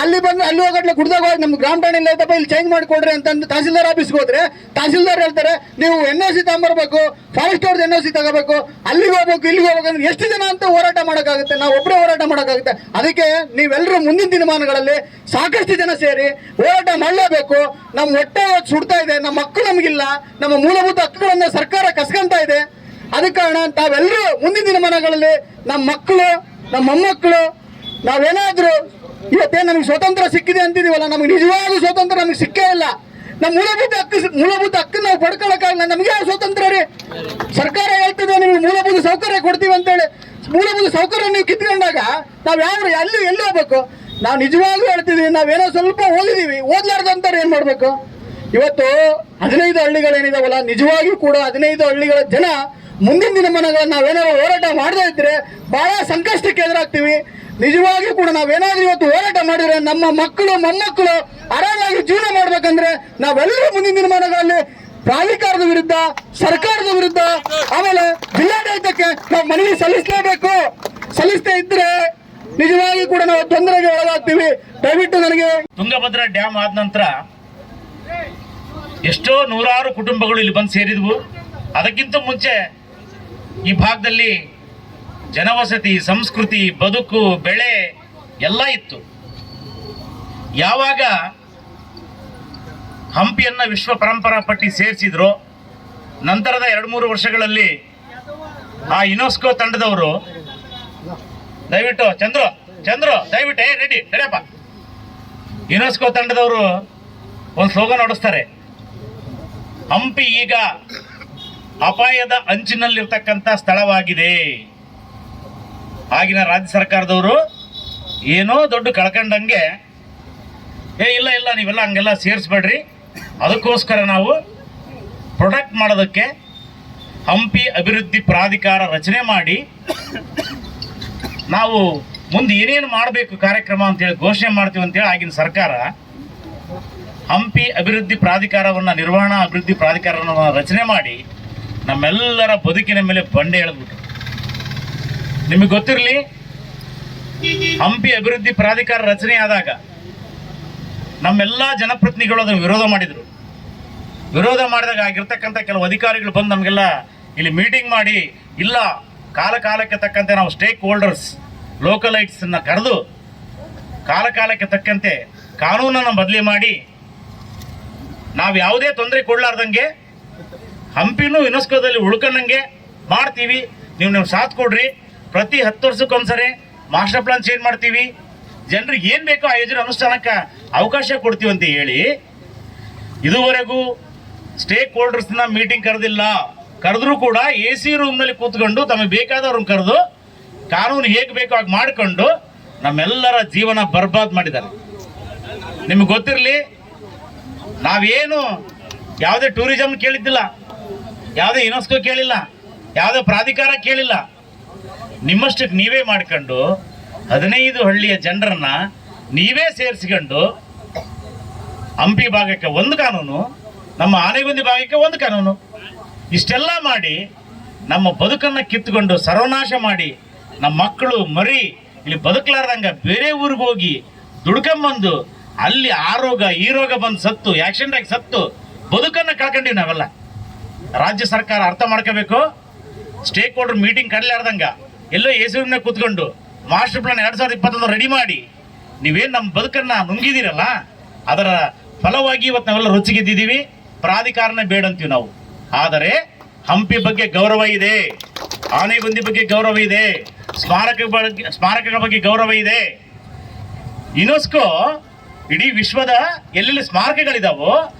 ಅಲ್ಲಿ ಬಂದು ಅಲ್ಲಿ ಹೋಗಟ್ಲೆ ಗುಡ್ದಾಗ ಹೋಗಿ ನಮ್ಗೆ ಗ್ರಾಮ ಠಾಣೆ ಇಲ್ಲ ಐತಪ್ಪ, ಇಲ್ಲಿ ಚೇಂಜ್ ಮಾಡಿಕೊಡ್ರಿ ಅಂತಂದು ತಹಸೀಲ್ದಾರ್ ಆಫೀಸ್ಗೆ ಹೋದ್ರೆ ತಹಸೀಲ್ದಾರ್ ಹೇಳ್ತಾರೆ ನೀವು NOC ತಗೊಂಬರ್ಬೇಕು, ಫಾರೆಸ್ಟ್ ಅವ್ರದ್ದು NOC ತಗೋಬೇಕು, ಅಲ್ಲಿಗೆ ಹೋಗ್ಬೇಕು, ಇಲ್ಲಿಗೆ ಹೋಗ್ಬೇಕು ಅಂದ್ರೆ ಎಷ್ಟು ಜನ ಅಂತ ಹೋರಾಟ ಮಾಡೋಕ್ಕಾಗುತ್ತೆ? ನಾವು ಒಬ್ಬರೇ ಹೋರಾಟ ಮಾಡೋಕ್ಕಾಗುತ್ತೆ? ಅದಕ್ಕೆ ನೀವೆಲ್ಲರೂ ಮುಂದಿನ ದಿನಮಾನಗಳಲ್ಲಿ ಸಾಕಷ್ಟು ಜನ ಸೇರಿ ಹೋರಾಟ ಮಾಡಲೇಬೇಕು. ನಮ್ಮ ಹೊಟ್ಟೆ ಸುಡ್ತಾ ಇದೆ, ನಮ್ಮ ಮಕ್ಕಳು ನಮಗಿಲ್ಲ, ನಮ್ಮ ಮೂಲಭೂತ ಹಕ್ಕುಗಳನ್ನ ಸರ್ಕಾರ ಕಸ್ಕೊಂತ ಇದೆ. ಅದಕ್ಕೆ ಕಾರಣ ತಾವೆಲ್ಲರೂ ಮುಂದಿನ ದಿನಮಾನಗಳಲ್ಲಿ ನಮ್ಮ ಮಕ್ಕಳು, ನಮ್ಮ ಮೊಮ್ಮಕ್ಕಳು, ನಾವೇನಾದ್ರೂ ಇವತ್ತೇನು ನಮಗೆ ಸ್ವಾತಂತ್ರ್ಯ ಸಿಕ್ಕಿದೆ ಅಂತಿದೀವಲ್ಲ, ನಮಗೆ ನಿಜವಾದ ಸ್ವಾತಂತ್ರ್ಯ ನಮಗೆ ಸಿಕ್ಕೇ ಇಲ್ಲ. ನಮ್ಮ ಮೂಲಭೂತ ಹಕ್ಕು ನಾವು ಪಡ್ಕೊಳ್ಳೋಕ್ಕಾಗಲ್ಲ. ನಮಗೆ ಯಾವ ಸ್ವಾತಂತ್ರ್ಯ ರೀ? ಸರ್ಕಾರ ಹೇಳ್ತಿದೆ ನಿಮಗೆ ಮೂಲಭೂತ ಸೌಕರ್ಯ ಕೊಡ್ತೀವಿ ಅಂತೇಳಿ. ಮೂಲಭೂತ ಸೌಕರ್ಯ ನೀವು ಕಿತ್ಕೊಂಡಾಗ ನಾವು ಎಲ್ಲಿ ಹೋಗ್ಬೇಕು? ನಾವು ನಿಜವಾಗ್ಲೂ ಹೇಳ್ತಿದೀವಿ, ನಾವೇನೋ ಸ್ವಲ್ಪ ಓದಿದೀವಿ, ಓದ್ಲಾರ್ದಂತಾರೆ ಏನ್ ಮಾಡ್ಬೇಕು? ಇವತ್ತು 15 ಹಳ್ಳಿಗಳೇನಿದಾವಲ್ಲ, ನಿಜವಾಗಿಯೂ ಕೂಡ 15 ಹಳ್ಳಿಗಳ ಜನ ಮುಂದಿನ ದಿನಮಾನಗಳಲ್ಲಿ ನಾವೇನಾದ್ರು ಹೋರಾಟ ಮಾಡದೇ ಇದ್ರೆ ಬಹಳ ಸಂಕಷ್ಟಕ್ಕೆ ಎದುರಾಗ್ತೀವಿ. ನಿಜವಾಗಿಯೂ ಕೂಡ ನಾವೇನಾದ್ರೂ ಇವತ್ತು ಹೋರಾಟ ಮಾಡಿದ್ರೆ ನಮ್ಮ ಮಕ್ಕಳು ಮೊಮ್ಮಕ್ಕಳು ಆರಾಮಾಗಿ ಜೀವನ ಮಾಡ್ಬೇಕಂದ್ರೆ ನಾವೆಲ್ಲರೂ ಮುಂದಿನ ದಿನಮಾನಗಳಲ್ಲಿ ಪ್ರಾಧಿಕಾರದ ವಿರುದ್ಧ, ಸರ್ಕಾರದ ವಿರುದ್ಧ, ಆಮೇಲೆ ಜಿಲ್ಲಾಡಳಿತಕ್ಕೆ ನಾವು ಮನವಿ ಸಲ್ಲಿಸಲೇಬೇಕು. ಸಲ್ಲಿಸದೇ ಇದ್ರೆ ನಿಜವಾಗಿ ಕೂಡ ನಾವು ತೊಂದರೆಗೆ ಒಳಗಾಗ್ತೀವಿ. ದಯವಿಟ್ಟು ನನಗೆ ತುಂಗಭದ್ರಾ ಡ್ಯಾಮ್ ಆದ ನಂತರ ಎಷ್ಟೋ ನೂರಾರು ಕುಟುಂಬಗಳು ಇಲ್ಲಿ ಬಂದು ಸೇರಿದ್ವು. ಅದಕ್ಕಿಂತ ಮುಂಚೆ ಈ ಭಾಗದಲ್ಲಿ ಜನವಸತಿ, ಸಂಸ್ಕೃತಿ, ಬದುಕು, ಬೆಳೆ ಎಲ್ಲ ಇತ್ತು. ಯಾವಾಗ ಹಂಪಿಯನ್ನ ವಿಶ್ವ ಪರಂಪರಾ ಪಟ್ಟಿ ಸೇರಿಸಿದ್ರು ನಂತರದ 2-3 ವರ್ಷಗಳಲ್ಲಿ ಆ ಯುನೆಸ್ಕೋ ತಂಡದವರು ದಯವಿಟ್ಟು ಚಂದ್ರು ದಯವಿಟ್ಟು ರೆಡಿ ರೆಡಿಯಪ್ಪ, ಯುನೆಸ್ಕೋ ತಂಡದವರು ಒಂದು ಸ್ಲೋಗನ್ ಹೊಡಿಸ್ತಾರೆ, ಹಂಪಿ ಈಗ ಅಪಾಯದ ಅಂಚಿನಲ್ಲಿರ್ತಕ್ಕಂಥ ಸ್ಥಳವಾಗಿದೆ. ಆಗಿನ ರಾಜ್ಯ ಸರ್ಕಾರದವರು ಏನೋ ದೊಡ್ಡ ಕಳ್ಕೊಂಡಂಗೆ ಇಲ್ಲ ನೀವೆಲ್ಲ ಹಂಗೆಲ್ಲ ಸೇರಿಸ್ಬೇಡ್ರಿ, ಅದಕ್ಕೋಸ್ಕರ ನಾವು ಪ್ರೊಟೆಕ್ಟ್ ಮಾಡೋದಕ್ಕೆ ಹಂಪಿ ಅಭಿವೃದ್ಧಿ ಪ್ರಾಧಿಕಾರ ರಚನೆ ಮಾಡಿ ನಾವು ಮುಂದೆ ಏನೇನು ಮಾಡಬೇಕು ಕಾರ್ಯಕ್ರಮ ಅಂತೇಳಿ ಘೋಷಣೆ ಮಾಡ್ತೀವಿ ಅಂತೇಳಿ ಆಗಿನ ಸರ್ಕಾರ ಹಂಪಿ ಅಭಿವೃದ್ಧಿ ಪ್ರಾಧಿಕಾರವನ್ನು, ನಿರ್ವಹಣಾ ಅಭಿವೃದ್ಧಿ ಪ್ರಾಧಿಕಾರವನ್ನು ರಚನೆ ಮಾಡಿ ನಮ್ಮೆಲ್ಲರ ಬದುಕಿನ ಮೇಲೆ ಬಂಡೆ ಎಳೆದ್ಬಿಟ್ರು. ನಿಮಗೆ ಗೊತ್ತಿರಲಿ, ಹಂಪಿ ಅಭಿವೃದ್ಧಿ ಪ್ರಾಧಿಕಾರ ರಚನೆ ಆದಾಗ ನಮ್ಮೆಲ್ಲ ಜನಪ್ರತಿನಿಧಿಗಳು ಅದನ್ನು ವಿರೋಧ ಮಾಡಿದಾಗ ಆಗಿರ್ತಕ್ಕಂಥ ಕೆಲವು ಅಧಿಕಾರಿಗಳು ಬಂದು ನಮಗೆಲ್ಲ ಇಲ್ಲಿ ಮೀಟಿಂಗ್ ಮಾಡಿ, ಇಲ್ಲ ಕಾಲಕ್ಕೆ ತಕ್ಕಂತೆ ನಾವು ಸ್ಟೇಕ್ ಹೋಲ್ಡರ್ಸ್ ಲೋಕಲೈಟ್ಸನ್ನು ಕರೆದು ಕಾಲಕ್ಕೆ ತಕ್ಕಂತೆ ಕಾನೂನನ್ನು ಬದಲಿ ಮಾಡಿ ನಾವು ಯಾವುದೇ ತೊಂದರೆ ಕೊಡಲಾರ್ದಂಗೆ ಹಂಪಿನೂ ಯುನೆಸ್ಕೋದಲ್ಲಿ ಉಳ್ಕೊಂಡಂಗೆ ಮಾಡ್ತೀವಿ, ನೀವು ಸಾಥ್ ಕೊಡ್ರಿ, ಪ್ರತಿ 10 ವರ್ಷಕ್ಕೊಂದ್ಸರಿ ಮಾಸ್ಟರ್ ಪ್ಲಾನ್ ಚೇಂಜ್ ಮಾಡ್ತೀವಿ, ಜನರಿಗೆ ಏನು ಬೇಕೋ ಆ ಯೋಜನೆ ಅನುಷ್ಠಾನಕ್ಕೆ ಅವಕಾಶ ಕೊಡ್ತೀವಿ ಅಂತ ಹೇಳಿ ಇದುವರೆಗೂ ಸ್ಟೇಕ್ ಹೋಲ್ಡರ್ಸ್ನ ಮೀಟಿಂಗ್ ಕರೆದ್ರೂ ಕೂಡ AC ರೂಮ್ನಲ್ಲಿ ಕೂತ್ಕೊಂಡು ತಮಗೆ ಬೇಕಾದವ್ರನ್ನ ಕರೆದು ಕಾನೂನು ಹೇಗೆ ಬೇಕೋ ಹಾಗೆ ಮಾಡಿಕೊಂಡು ನಮ್ಮೆಲ್ಲರ ಜೀವನ ಬರ್ಬಾದ್ ಮಾಡಿದ್ದಾರೆ. ನಿಮಗೆ ಗೊತ್ತಿರಲಿ, ನಾವೇನು ಯಾವುದೇ ಟೂರಿಸಂ ಕೇಳಿದ್ದಿಲ್ಲ, ಯಾವುದೇ ಯುನೆಸ್ಕೋ ಕೇಳಿಲ್ಲ, ಯಾವುದೇ ಪ್ರಾಧಿಕಾರ ಕೇಳಿಲ್ಲ. ನಿಮ್ಮಷ್ಟಕ್ಕೆ ನೀವೇ ಮಾಡ್ಕೊಂಡು 15 ಹಳ್ಳಿಯ ಜನರನ್ನ ನೀವೇ ಸೇರಿಸ್ಕೊಂಡು ಹಂಪಿ ಭಾಗಕ್ಕೆ ಒಂದು ಕಾನೂನು, ನಮ್ಮ ಆನೆಗುಂದಿ ಭಾಗಕ್ಕೆ ಒಂದು ಕಾನೂನು, ಇಷ್ಟೆಲ್ಲ ಮಾಡಿ ನಮ್ಮ ಬದುಕನ್ನು ಕಿತ್ತುಕೊಂಡು ಸರ್ವನಾಶ ಮಾಡಿ ನಮ್ಮ ಮಕ್ಕಳು ಮರಿ ಇಲ್ಲಿ ಬದುಕಲಾರ್ದಂಗೆ ಬೇರೆ ಊರಿಗೆ ಹೋಗಿ ದುಡ್ಕೊಂಬಂದು ಅಲ್ಲಿ ಆ ರೋಗ ಈ ರೋಗ ಬಂದು ಸತ್ತು, ಆಕ್ಸಿಡೆಂಟ್ ಆಗಿ ಸತ್ತು ಬದುಕನ್ನು ಕಳ್ಕೊಂಡಿವಿ ನಾವೆಲ್ಲ. ರಾಜ್ಯ ಸರ್ಕಾರ ಅರ್ಥ ಮಾಡ್ಕೋಬೇಕು, ಸ್ಟೇಕ್ ಹೋಲ್ಡರ್ ಮೀಟಿಂಗ್ ಕಡಲಾರ್ದಂಗೆ ಎಲ್ಲೋ AC ರೂಮ್ನಾಗ ಕೂತ್ಕೊಂಡು ಮಾಸ್ಟರ್ ಪ್ಲಾನ್ 2021 ರೆಡಿ ಮಾಡಿ ನೀವೇನು ನಮ್ಮ ಬದುಕನ್ನು ನುಂಗಿದ್ದೀರಲ್ಲ, ಅದರ ಫಲವಾಗಿ ಇವತ್ತು ನಾವೆಲ್ಲ ರುಚಿಗೆದ್ದಿದ್ದೀವಿ. ಪ್ರಾಧಿಕಾರನೇ ಬೇಡ ಅಂತೀವಿ ನಾವು. ಆದರೆ ಹಂಪಿ ಬಗ್ಗೆ ಗೌರವ ಇದೆ, ಆನೆಗುಂದಿ ಬಗ್ಗೆ ಗೌರವ ಇದೆ, ಸ್ಮಾರಕಗಳ ಬಗ್ಗೆ ಗೌರವ ಇದೆ. ಯುನೆಸ್ಕೋ ಇಡೀ ವಿಶ್ವದ ಎಲ್ಲೆಲ್ಲಿ ಸ್ಮಾರಕಗಳಿದಾವೋ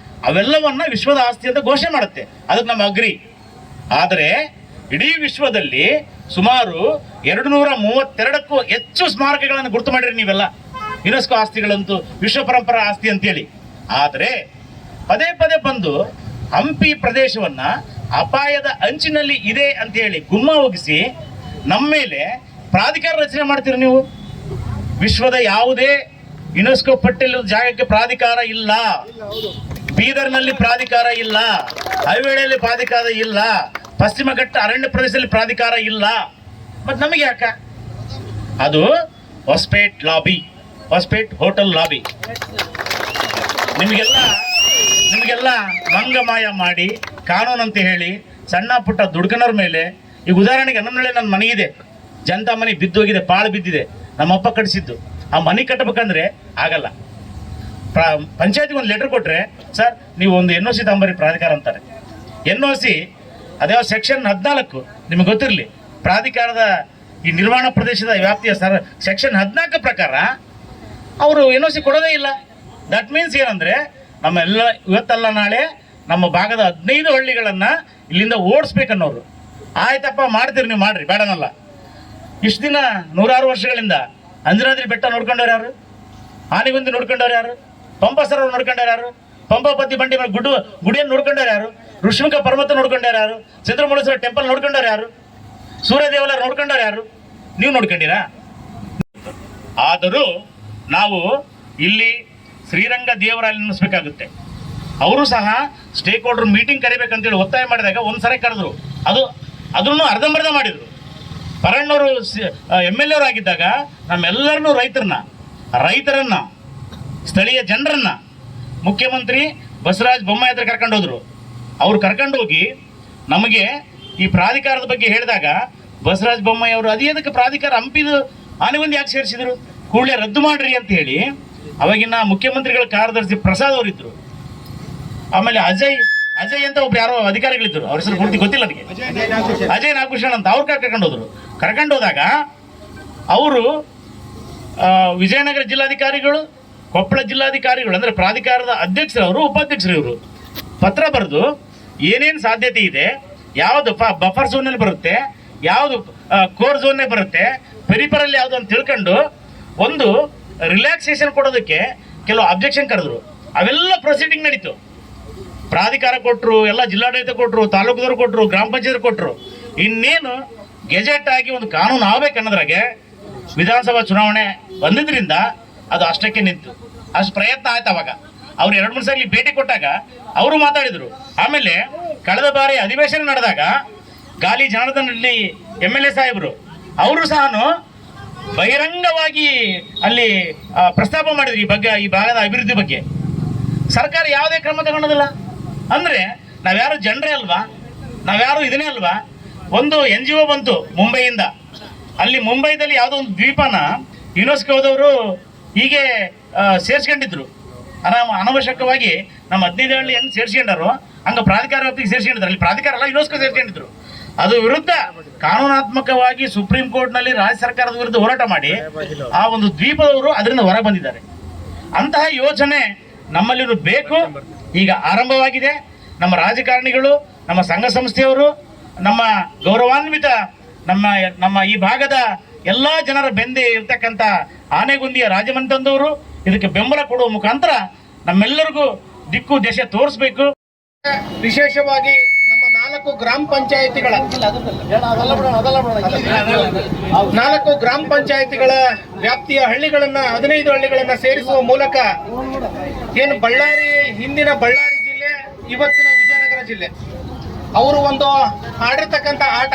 ಅವೆಲ್ಲವನ್ನ ವಿಶ್ವದ ಆಸ್ತಿ ಅಂತ ಘೋಷಣೆ ಮಾಡುತ್ತೆ, ಅದಕ್ಕೆ ನಮ್ಮ ಅಗ್ರಿ. ಆದರೆ ಇಡೀ ವಿಶ್ವದಲ್ಲಿ ಸುಮಾರು 232ಕ್ಕೂ ಹೆಚ್ಚು ಸ್ಮಾರಕಗಳನ್ನು ಗುರುತು ಮಾಡಿರಿ ನೀವೆಲ್ಲ, ಯುನೆಸ್ಕೋ ಆಸ್ತಿಗಳಂತೂ ವಿಶ್ವ ಪರಂಪರಾ ಆಸ್ತಿ ಅಂತೇಳಿ. ಆದರೆ ಪದೇ ಬಂದು ಹಂಪಿ ಪ್ರದೇಶವನ್ನ ಅಪಾಯದ ಅಂಚಿನಲ್ಲಿ ಇದೆ ಅಂತ ಹೇಳಿ ಗುಮ್ಮ ಹೋಗಿಸಿ ನಮ್ಮ ಮೇಲೆ ಪ್ರಾಧಿಕಾರ ರಚನೆ ಮಾಡ್ತೀರಿ ನೀವು. ವಿಶ್ವದ ಯಾವುದೇ ಯುನೆಸ್ಕೋ ಪಟ್ಟಿಯಲ್ಲಿ ಜಾಗಕ್ಕೆ ಪ್ರಾಧಿಕಾರ ಇಲ್ಲ, ಬೀದರ್ನಲ್ಲಿ ಪ್ರಾಧಿಕಾರ ಇಲ್ಲ, ಹೈವೇಳಿಯಲ್ಲಿ ಪ್ರಾಧಿಕಾರ ಇಲ್ಲ, ಪಶ್ಚಿಮ ಘಟ್ಟ ಅರಣ್ಯ ಪ್ರದೇಶದಲ್ಲಿ ಪ್ರಾಧಿಕಾರ ಇಲ್ಲ. ಮತ್ತು ನಮಗೆ ಯಾಕ? ಅದು ಹೊಸಪೇಟ್ ಹೋಟೆಲ್ ಲಾಬಿ ನಿಮಗೆಲ್ಲ ಮಂಗಮಾಯ ಮಾಡಿ ಕಾನೂನು ಅಂತ ಹೇಳಿ ಸಣ್ಣ ಪುಟ್ಟ ದುಡ್ಕನವ್ರ ಮೇಲೆ, ಈಗ ಉದಾಹರಣೆಗೆ ನಮ್ಮನೇಲೆ ನನ್ನ ಮನೆಗಿದೆ, ಜನತಾ ಮನೆ ಬಿದ್ದೋಗಿದೆ, ಪಾಳು ಬಿದ್ದಿದೆ, ನಮ್ಮಪ್ಪ ಕಟ್ಟಿಸಿದ್ದು. ಆ ಮನೆ ಕಟ್ಟಬೇಕಂದ್ರೆ ಆಗಲ್ಲ. ಪಂಚಾಯತಿಗೆ ಒಂದು ಲೆಟರ್ ಕೊಟ್ಟರೆ, ಸರ್ ನೀವು ಒಂದು NOC ತಗೊಂಬರಿ ಪ್ರಾಧಿಕಾರ ಅಂತಾರೆ. NOC ಅದ್ಯಾವ ಸೆಕ್ಷನ್ 14 ನಿಮಗೆ ಗೊತ್ತಿರಲಿ, ಪ್ರಾಧಿಕಾರದ ಈ ನಿರ್ವಹಣಾ ಪ್ರದೇಶದ ವ್ಯಾಪ್ತಿಯ ಸೆಕ್ಷನ್ 14 ಪ್ರಕಾರ ಅವರು NOC ಕೊಡೋದೇ ಇಲ್ಲ. ದಟ್ ಮೀನ್ಸ್ ಏನಂದರೆ ನಮ್ಮೆಲ್ಲ ಇವತ್ತಲ್ಲ ನಾಳೆ ನಮ್ಮ ಭಾಗದ 15 ಹಳ್ಳಿಗಳನ್ನು ಇಲ್ಲಿಂದ ಓಡಿಸ್ಬೇಕನ್ನೋರು. ಆಯ್ತಪ್ಪ ಮಾಡ್ತೀರಿ, ನೀವು ಮಾಡ್ರಿ, ಬೇಡನಲ್ಲ. ಇಷ್ಟು ದಿನ 106 ವರ್ಷಗಳಿಂದ ಅಂಜನಾದ್ರಿ ಬೆಟ್ಟ ನೋಡ್ಕೊಂಡವ್ರು ಯಾರು? ಆನೆಗುಂದಿ ನೋಡ್ಕೊಂಡವ್ರು ಯಾರು? ಪಂಪ ಸರೋವರ ನೋಡ್ಕೊಂಡವ್ರು ಯಾರು? ಪಂಪಾಪತಿ ಬಂಡಿ ಮೇಲೆ ಗುಡಿಯನ್ನು ನೋಡ್ಕೊಂಡವ್ರು ಯಾರು? ಋಷಿಮುಖ ಪರ್ವತ ನೋಡ್ಕೊಂಡವ್ರು ಯಾರು? ಚಂದ್ರಮೌಳೇಶ್ವರ ಟೆಂಪಲ್ ನೋಡ್ಕೊಂಡವ್ರು ಯಾರು? ಸೂರ್ಯ ದೇವಾಲಯ ನೋಡ್ಕೊಂಡವ್ರು ಯಾರು? ನೀವು ನೋಡ್ಕೊಂಡಿರಾ? ಆದರೂ ನಾವು ಇಲ್ಲಿ ಶ್ರೀರಂಗ ದೇವರಾಯನ ನೆನೆಸ್ಬೇಕಾಗುತ್ತೆ. ಅವರು ಸಹ ಸ್ಟೇಕ್ ಹೋಲ್ಡರ್ ಮೀಟಿಂಗ್ ಕರಿಬೇಕಂತೇಳಿ ಒತ್ತಾಯ ಮಾಡಿದಾಗ ಒಂದ್ಸರಿ ಕರೆದ್ರು, ಅದನ್ನು ಅರ್ಧಂಬರ್ಧ ಮಾಡಿದರು. ಪರಣ್ಣವರು MLA ಅವರು ಆಗಿದ್ದಾಗ ನಮ್ಮೆಲ್ಲರನ್ನೂ ರೈತರನ್ನ ಸ್ಥಳೀಯ ಜನರನ್ನ ಮುಖ್ಯಮಂತ್ರಿ ಬಸವರಾಜ ಬೊಮ್ಮಾಯಿ ಹತ್ರ ಕರ್ಕೊಂಡು ಹೋದ್ರು. ಅವ್ರು ಕರ್ಕೊಂಡು ಹೋಗಿ ನಮಗೆ ಈ ಪ್ರಾಧಿಕಾರದ ಬಗ್ಗೆ ಹೇಳಿದಾಗ ಬಸವರಾಜ ಬೊಮ್ಮಾಯಿ ಅವರು ಅದೇದಕ್ಕೆ ಪ್ರಾಧಿಕಾರ ಹಂಪಿದು ಆನೆಗುಂದಿ ಯಾಕೆ ಸೇರಿಸಿದ್ರು, ಕೂಡಲೇ ರದ್ದು ಮಾಡ್ರಿ ಅಂತ ಹೇಳಿ ಅವಾಗಿನ ಮುಖ್ಯಮಂತ್ರಿಗಳ ಕಾರ್ಯದರ್ಶಿ ಪ್ರಸಾದ್ ಅವರಿದ್ರು. ಆಮೇಲೆ ಅಜಯ್ ಅಂತ ಒಬ್ರು ಯಾರೋ ಅಧಿಕಾರಿಗಳಿದ್ರು, ಅವ್ರ ಹೆಸರು ಪೂರ್ತಿ ಗೊತ್ತಿಲ್ಲ ನನಗೆ. ಅಜಯ್ ನಾಗಭೂಷಣ್ ಅಂತ ಅವ್ರು ಕರ್ಕೊಂಡು ಹೋದಾಗ ಅವರು ವಿಜಯನಗರ ಜಿಲ್ಲಾಧಿಕಾರಿಗಳು, ಕೊಪ್ಪಳ ಜಿಲ್ಲಾಧಿಕಾರಿಗಳು ಅಂದರೆ ಪ್ರಾಧಿಕಾರದ ಅಧ್ಯಕ್ಷರವರು, ಉಪಾಧ್ಯಕ್ಷರು ಇವರು ಪತ್ರ ಬರೆದು ಏನೇನು ಸಾಧ್ಯತೆ ಇದೆ, ಯಾವುದು ಬಫರ್ ಝೋನಲ್ಲಿ ಬರುತ್ತೆ, ಯಾವುದು ಕೋರ್ ಝೋನ್ನೇ ಬರುತ್ತೆ, ಪೆರಿಫರಲ್ಲಿ ಯಾವುದು ಅಂತ ತಿಳ್ಕೊಂಡು ಒಂದು ರಿಲ್ಯಾಕ್ಸೇಷನ್ ಕೊಡೋದಕ್ಕೆ ಕೆಲವು ಅಬ್ಜೆಕ್ಷನ್ ಕರೆದ್ರು. ಅವೆಲ್ಲ ಪ್ರೊಸೀಡಿಂಗ್ ನಡೀತು. ಪ್ರಾಧಿಕಾರ ಕೊಟ್ಟರು, ಎಲ್ಲ ಜಿಲ್ಲಾಡಳಿತ ಕೊಟ್ಟರು, ತಾಲೂಕುದವರು ಕೊಟ್ಟರು, ಗ್ರಾಮ ಪಂಚಾಯತ್ ಕೊಟ್ಟರು. ಇನ್ನೇನು ಗೆಜೆಟ್ ಆಗಿ ಒಂದು ಕಾನೂನು ಆಗಬೇಕನ್ನೋದ್ರಾಗೆ ವಿಧಾನಸಭಾ ಚುನಾವಣೆ ಬಂದಿದ್ದರಿಂದ ಅದು ಅಷ್ಟಕ್ಕೆ ನಿಂತು. ಅಷ್ಟು ಪ್ರಯತ್ನ ಆಯ್ತು. ಅವಾಗ ಅವ್ರು 2-3 ಸಲ ಭೇಟಿ ಕೊಟ್ಟಾಗ ಅವರು ಮಾತಾಡಿದರು. ಆಮೇಲೆ ಕಳೆದ ಬಾರಿ ಅಧಿವೇಶನ ನಡೆದಾಗ ಗಾಲಿ ಜನಾರ್ದನ್ ರೆಡ್ಡಿ MLA ಸಾಹೇಬರು ಅವರು ಸಹ ಬಹಿರಂಗವಾಗಿ ಅಲ್ಲಿ ಪ್ರಸ್ತಾಪ ಮಾಡಿದ್ರು ಈ ಭಾಗದ ಅಭಿವೃದ್ಧಿ ಬಗ್ಗೆ. ಸರ್ಕಾರ ಯಾವುದೇ ಕ್ರಮ ತಗೊಳ್ಳೋದಿಲ್ಲ. ಅಂದರೆ ನಾವ್ಯಾರು ಜನರೇ ಅಲ್ವಾ, ನಾವ್ಯಾರು ಇದನ್ನೇ ಅಲ್ವಾ. ಒಂದು NGO ಬಂತು ಮುಂಬೈಯಿಂದ. ಅಲ್ಲಿ ಮುಂಬೈದಲ್ಲಿ ಯಾವುದೋ ಒಂದು ದ್ವೀಪನ ಯುನೆಸ್ಕೋದವರು ಹೀಗೆ ಸೇರಿಸ್ಕೊಂಡಿದ್ರು. ಅನವಶ್ಯಕವಾಗಿ ನಮ್ಮ 15 ಹಳ್ಳಿ ಹೆಂಗೆ ಸೇರಿಸ್ಕೊಂಡಾರೋ ಹಂಗೆ ಪ್ರಾಧಿಕಾರ ವ್ಯಾಪ್ತಿಗೆ ಸೇರಿಸ್ಕೊಂಡಿದ್ರು. ಅಲ್ಲಿ ಪ್ರಾಧಿಕಾರ ಅಲ್ಲ, ಯುನೆಸ್ಕೋ ಸೇರಿಸ್ಕೊಂಡಿದ್ರು. ಅದು ವಿರುದ್ಧ ಕಾನೂನಾತ್ಮಕವಾಗಿ ಸುಪ್ರೀಂ ಕೋರ್ಟ್ನಲ್ಲಿ ರಾಜ್ಯ ಸರ್ಕಾರದ ವಿರುದ್ಧ ಹೋರಾಟ ಮಾಡಿ ಆ ಒಂದು ದ್ವೀಪದವರು ಅದರಿಂದ ಹೊರ ಬಂದಿದ್ದಾರೆ. ಅಂತಹ ಯೋಚನೆ ನಮ್ಮಲ್ಲಿರು ಬೇಕು. ಈಗ ಆರಂಭವಾಗಿದೆ. ನಮ್ಮ ರಾಜಕಾರಣಿಗಳು, ನಮ್ಮ ಸಂಘ ಸಂಸ್ಥೆಯವರು, ನಮ್ಮ ಗೌರವಾನ್ವಿತ ನಮ್ಮ ಈ ಭಾಗದ ಎಲ್ಲ ಜನರ ಬೆಂದೆ ಇರ್ತಕ್ಕಂಥ ಆನೆಗುಂದಿಯ ರಾಜಮನೆತನದವರು ಇದಕ್ಕೆ ಬೆಂಬಲ ಕೊಡುವ ಮುಖಾಂತರ ನಮ್ಮೆಲ್ಲರಿಗೂ ದಿಕ್ಕು ದೇಶ ತೋರಿಸ್ಬೇಕು. ವಿಶೇಷವಾಗಿ ನಮ್ಮ 4 ಗ್ರಾಮ ಪಂಚಾಯಿತಿಗಳ 4 ಗ್ರಾಮ ಪಂಚಾಯಿತಿಗಳ ವ್ಯಾಪ್ತಿಯ ಹಳ್ಳಿಗಳನ್ನ 15 ಹಳ್ಳಿಗಳನ್ನ ಸೇರಿಸುವ ಮೂಲಕ ಏನು ಬಳ್ಳಾರಿ, ಹಿಂದಿನ ಬಳ್ಳಾರಿ ಜಿಲ್ಲೆ, ಇವತ್ತಿನ ವಿಜಯನಗರ ಜಿಲ್ಲೆ, ಅವರು ಒಂದು ಆಡಿರ್ತಕ್ಕಂಥ ಆಟ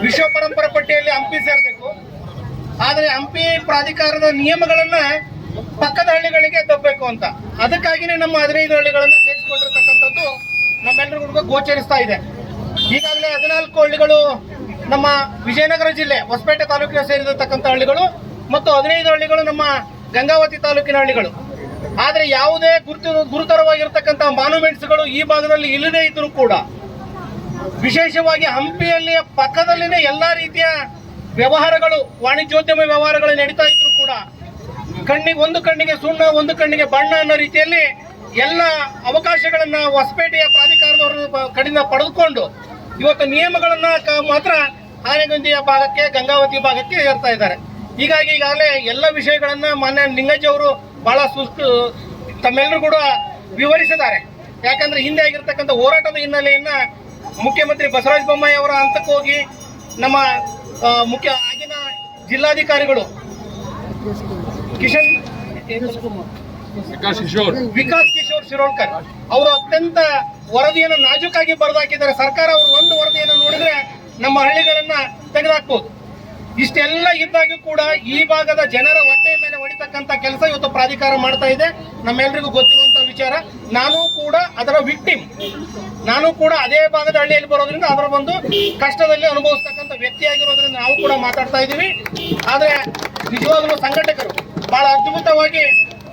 ವಿಶ್ವ ಪರಂಪರಾ ಪಟ್ಟಿಯಲ್ಲಿ ಹಂಪಿ ಸೇರಬೇಕು. ಆದರೆ ಹಂಪಿ ಪ್ರಾಧಿಕಾರದ ನಿಯಮಗಳನ್ನ ಪಕ್ಕದ ಹಳ್ಳಿಗಳಿಗೆ ತಪ್ಪಬೇಕು ಅಂತ, ಅದಕ್ಕಾಗಿನೇ ನಮ್ಮ 15 ಹಳ್ಳಿಗಳನ್ನ ಸೇರಿಸಿಕೊಂಡಿರ್ತಕ್ಕಂಥದ್ದು ನಮ್ಮೆಲ್ಲರಿಗೂ ಗೋಚರಿಸ್ತಾ ಇದೆ. ಈಗಾಗಲೇ 14 ಹಳ್ಳಿಗಳು ನಮ್ಮ ವಿಜಯನಗರ ಜಿಲ್ಲೆ ಹೊಸಪೇಟೆ ತಾಲೂಕಿನ ಸೇರಿರತಕ್ಕಂಥ ಹಳ್ಳಿಗಳು ಮತ್ತು 15 ಹಳ್ಳಿಗಳು ನಮ್ಮ ಗಂಗಾವತಿ ತಾಲೂಕಿನ ಹಳ್ಳಿಗಳು. ಆದರೆ ಯಾವುದೇ ಗುರುತರವಾಗಿರ್ತಕ್ಕಂಥ ಮಾನ್ಯುಮೆಂಟ್ಸ್ಗಳು ಈ ಭಾಗದಲ್ಲಿ ಇಲ್ಲದೇ ಇದ್ರೂ ಕೂಡ, ವಿಶೇಷವಾಗಿ ಹಂಪಿಯಲ್ಲಿ ಪಕ್ಕದಲ್ಲಿನೇ ಎಲ್ಲಾ ರೀತಿಯ ವ್ಯವಹಾರಗಳು, ವಾಣಿಜ್ಯೋದ್ಯಮ ವ್ಯವಹಾರಗಳು ನಡೀತಾ ಇದ್ರು ಕೂಡ ಒಂದು ಕಣ್ಣಿಗೆ ಸುಣ್ಣ, ಒಂದು ಕಣ್ಣಿಗೆ ಬಣ್ಣ ಅನ್ನೋ ರೀತಿಯಲ್ಲಿ ಎಲ್ಲ ಅವಕಾಶಗಳನ್ನ ಹೊಸಪೇಟೆಯ ಪ್ರಾಧಿಕಾರದವರ ಕಡೆಯಿಂದ ಪಡೆದುಕೊಂಡು ಇವತ್ತು ನಿಯಮಗಳನ್ನ ಮಾತ್ರ ಆನೆಗುಂದಿಯ ಭಾಗಕ್ಕೆ, ಗಂಗಾವತಿ ಭಾಗಕ್ಕೆ ಏರ್ತಾ ಇದ್ದಾರೆ. ಹೀಗಾಗಿ ಈಗಾಗಲೇ ಎಲ್ಲ ವಿಷಯಗಳನ್ನ ಮಾನ್ಯ ನಿಂಗಜ್ಜಿ ಅವರು ಬಹಳ ತಮ್ಮೆಲ್ಲರೂ ಕೂಡ ವಿವರಿಸಿದ್ದಾರೆ. ಯಾಕಂದ್ರೆ ಹಿಂದೆ ಆಗಿರ್ತಕ್ಕಂಥ ಹೋರಾಟದ ಹಿನ್ನೆಲೆಯನ್ನ ಮುಖ್ಯಮಂತ್ರಿ ಬಸವರಾಜ ಬೊಮ್ಮಾಯಿ ಅವರ ಹಂತಕ್ಕೆ ಹೋಗಿ ನಮ್ಮ ಆಗಿನ ಜಿಲ್ಲಾಧಿಕಾರಿಗಳು ವಿಕಾಸ್ ಕಿಶೋರ್ ಶಿರೋಡ್ಕರ್ ಅವರು ಅತ್ಯಂತ ವರದಿಯನ್ನು ನಾಜೂಕಾಗಿ ಬರೆದಾಕಿದ್ದಾರೆ. ಸರ್ಕಾರ ಅವರು ಒಂದು ವರದಿಯನ್ನು ನೋಡಿದ್ರೆ ನಮ್ಮ ಹಳ್ಳಿಗಳನ್ನ ತೆಗೆದುಹಾಕ್ಬಹುದು. ಇಷ್ಟೆಲ್ಲ ಇದ್ದಾಗೂ ಕೂಡ ಈ ಭಾಗದ ಜನರ ಹೊಟ್ಟೆಯ ಮೇಲೆ ಹೊಡಿತಕ್ಕಂಥ ಕೆಲಸ ಇವತ್ತು ಪ್ರಾಧಿಕಾರ ಮಾಡ್ತಾ ಇದೆ. ನಮ್ಮೆಲ್ಲರಿಗೂ ಗೊತ್ತಿರುವಂತಹ ವಿಚಾರ. ನಾನು ಕೂಡ ಅದರ ವಿಕ್ಟಿಮ್. ನಾನು ಕೂಡ ಅದೇ ಭಾಗದ ಹಳ್ಳಿಯಲ್ಲಿ ಬರೋದ್ರಿಂದ ಅದರ ಒಂದು ಕಷ್ಟದಲ್ಲಿ ಅನುಭವಿಸ್ತಕ್ಕಂಥ ವ್ಯಕ್ತಿಯಾಗಿರೋದ್ರಿಂದ ನಾವು ಕೂಡ ಮಾತಾಡ್ತಾ ಇದ್ದೀವಿ. ಆದ್ರೆ ನಿಜವಾಗಲೂ ಸಂಘಟಕರು ಬಹಳ ಅದ್ಭುತವಾಗಿ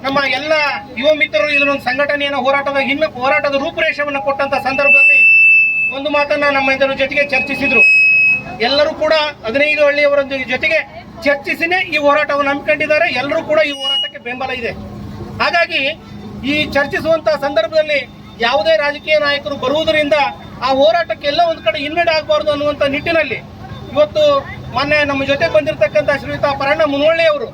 ನಮ್ಮ ಎಲ್ಲ ಯುವ ಮಿತ್ರರು ಇದನ್ನೊಂದು ಸಂಘಟನೆಯನ್ನು ಹೋರಾಟದ ರೂಪುರೇಷೆಯನ್ನು ಕೊಟ್ಟಂತ ಸಂದರ್ಭದಲ್ಲಿ ಒಂದು ಮಾತನ್ನ ನಮ್ಮ ಇದರ ಜೊತೆಗೆ ಚರ್ಚಿಸಿದ್ರು. ಎಲ್ಲರೂ ಕೂಡ 15 ಹಳ್ಳಿಯವರ ಜೊತೆಗೆ ಚರ್ಚಿಸಿನೇ ಈ ಹೋರಾಟವನ್ನು ಹಮ್ಮಿಕೊಂಡಿದ್ದಾರೆ. ಎಲ್ಲರೂ ಕೂಡ ಈ ಹೋರಾಟಕ್ಕೆ ಬೆಂಬಲ ಇದೆ. ಹಾಗಾಗಿ ಈ ಚರ್ಚಿಸುವಂತಹ ಸಂದರ್ಭದಲ್ಲಿ ಯಾವುದೇ ರಾಜಕೀಯ ನಾಯಕರು ಬರುವುದರಿಂದ ಆ ಹೋರಾಟಕ್ಕೆ ಎಲ್ಲ ಒಂದು ಕಡೆ ಹಿನ್ನಡೆ ಆಗಬಾರ್ದು ಅನ್ನುವಂಥ ನಿಟ್ಟಿನಲ್ಲಿ ಇವತ್ತು ಮೊನ್ನೆ ನಮ್ಮ ಜೊತೆ ಬಂದಿರತಕ್ಕಂಥ ಶ್ರೀಯುತ ಪರಣ್ಣ ಮುನವಳ್ಳಿ ಅವರು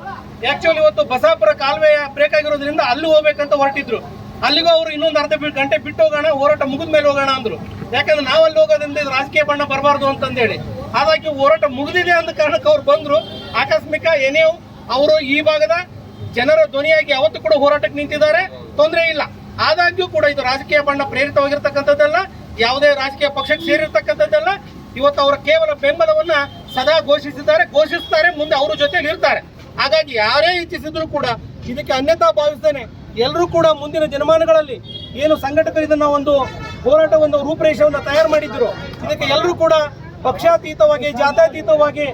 ಆಕ್ಚುಲಿ ಇವತ್ತು ಬಸಾಪುರ ಕಾಲುವೆ ಬ್ರೇಕ್ ಆಗಿರೋದ್ರಿಂದ ಅಲ್ಲಿ ಹೋಗ್ಬೇಕಂತ ಹೊರಟಿದ್ರು. ಅಲ್ಲಿಗೂ ಅವರು ಇನ್ನೊಂದು ಅರ್ಧ ಗಂಟೆ ಬಿಟ್ಟು ಹೋಗೋಣ, ಹೋರಾಟ ಮುಗಿದ ಮೇಲೆ ಹೋಗೋಣ ಅಂದ್ರು. ಯಾಕಂದ್ರೆ ನಾವು ಅಲ್ಲಿ ಹೋಗೋದ್ರಿಂದ ರಾಜಕೀಯ ಬಣ್ಣ ಬರಬಾರ್ದು ಅಂತಂದೇಳಿ. ಹಾಗಾಗಿ ಹೋರಾಟ ಮುಗಿದಿದೆ ಅಂದ ಕಾರಣಕ್ಕೆ ಅವ್ರು ಬಂದ್ರು. ಆಕಸ್ಮಿಕ ಏನೇ ಅವರು ಈ ಭಾಗದ ಜನರ ಧ್ವನಿಯಾಗಿ ಯಾವತ್ತೂ ಕೂಡ ಹೋರಾಟಕ್ಕೆ ನಿಂತಿದ್ದಾರೆ, ತೊಂದರೆ ಇಲ್ಲ. ಆದಾಗ್ಯೂ ಕೂಡ ಇದು ರಾಜಕೀಯ ಬಣ್ಣ ಪ್ರೇರಿತವಾಗಿರ್ತಕ್ಕಂಥದ್ದಲ್ಲ, ಯಾವುದೇ ರಾಜಕೀಯ ಪಕ್ಷಕ್ಕೆ ಸೇರಿರ್ತಕ್ಕಂಥದ್ದಲ್ಲ. ಇವತ್ತು ಅವರ ಕೇವಲ ಬೆಂಬಲವನ್ನ ಸದಾ ಘೋಷಿಸ್ತಾರೆ, ಮುಂದೆ ಅವ್ರ ಜೊತೆಲಿ ಇರ್ತಾರೆ. ಹಾಗಾಗಿ ಯಾರೇ ಇಚ್ಛಿಸಿದ್ರು ಕೂಡ ಇದಕ್ಕೆ ಅನ್ಯತಾ ಭಾವಿಸ್ತೇನೆ. ಎಲ್ಲರೂ ಕೂಡ ಮುಂದಿನ ದಿನಮಾನಗಳಲ್ಲಿ ಏನು ಸಂಘಟಕರು ಇದನ್ನ ಒಂದು ಹೋರಾಟವನ್ನು ರೂಪುರೇಷೆಯನ್ನು ತಯಾರು ಮಾಡಿದ್ರು, ಇದಕ್ಕೆ ಎಲ್ಲರೂ ಕೂಡ ಪಕ್ಷಾತೀತವಾಗಿ, ಜಾತ್ಯತೀತವಾಗಿ,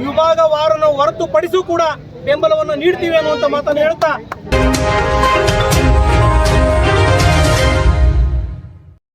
ವಿಭಾಗವಾರನ್ನು ಹೊರತುಪಡಿಸೂ ಕೂಡ ಬೆಂಬಲವನ್ನು ನೀಡ್ತೀವಿ ಅನ್ನುವಂಥ ಮಾತನ್ನು ಹೇಳ್ತಾ